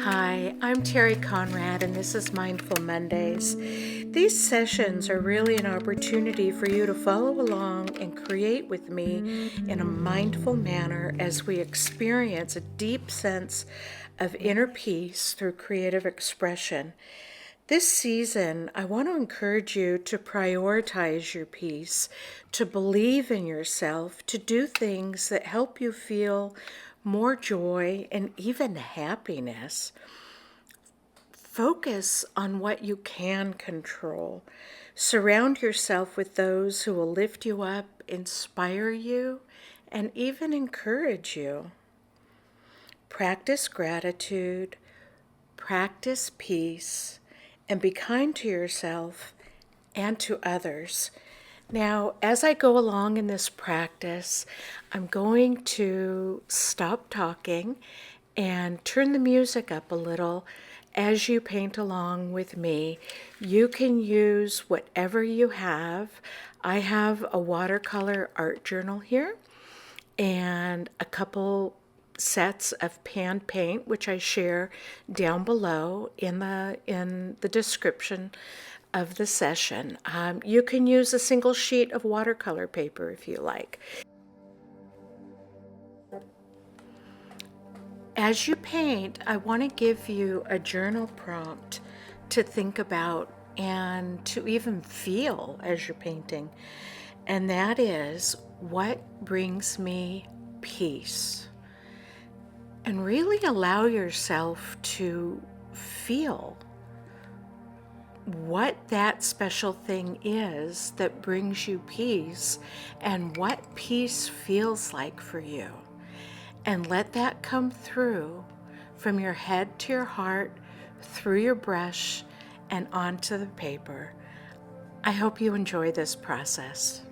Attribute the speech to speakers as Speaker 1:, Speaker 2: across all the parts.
Speaker 1: Hi, I'm Terri Conrad, and this is Mindful Mondays. These sessions are really an opportunity for you to follow along and create with me in a mindful manner as we experience a deep sense of inner peace through creative expression. This season, I want to encourage you to prioritize your peace, to believe in yourself, to do things that help you feel more joy and even happiness. Focus on what you can control. Surround yourself with those who will lift you up, inspire you, and even encourage you. Practice gratitude, practice peace, and be kind to yourself and to others. Now, as I go along in this practice, I'm going to stop talking and turn the music up a little as you paint along with me. You can use whatever you have. I have a watercolor art journal here and a couple sets of pan paint, which I share down below in the description of the session. You can use a single sheet of watercolor paper if you like. As you paint, I want to give you a journal prompt to think about and to even feel as you're painting. And that is, what brings me peace? And really allow yourself to feel what that special thing is that brings you peace and what peace feels like for you. And let that come through from your head to your heart, through your brush, and onto the paper. I hope you enjoy this process.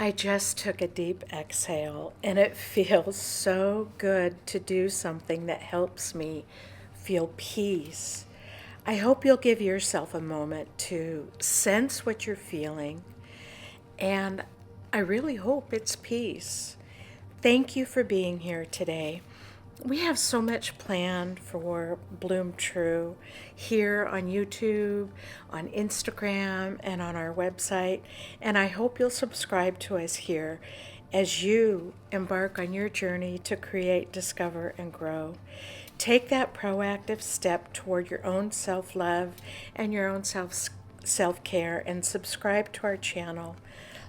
Speaker 1: I just took a deep exhale, and it feels so good to do something that helps me feel peace. I hope you'll give yourself a moment to sense what you're feeling, and I really hope it's peace. Thank you for being here today. We have so much planned for Bloom True here on YouTube, on Instagram, and on our website. And I hope you'll subscribe to us here as you embark on your journey to create, discover, and grow. Take that proactive step toward your own self love and your own self care and subscribe to our channel.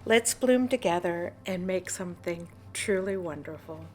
Speaker 1: Let's bloom together and make something truly wonderful.